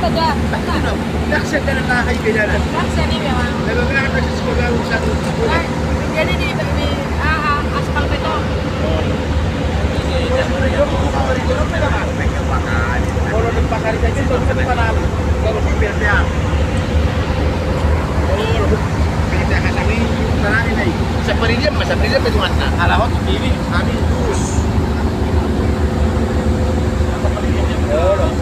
Saja. Naksa ka na kahay ka dyan. Naksa ni memang. Nagagana ka sa pagawang sa Kan, jadi di aspal beton. Kalau nagpakari ka dyan, doon ka na panalo. Bago sa pirya. Pirya ka sa rin, marami na eh. Sa Parilia, may tuwan na. Kalahot, TV, kami, dus. Sa Parilia,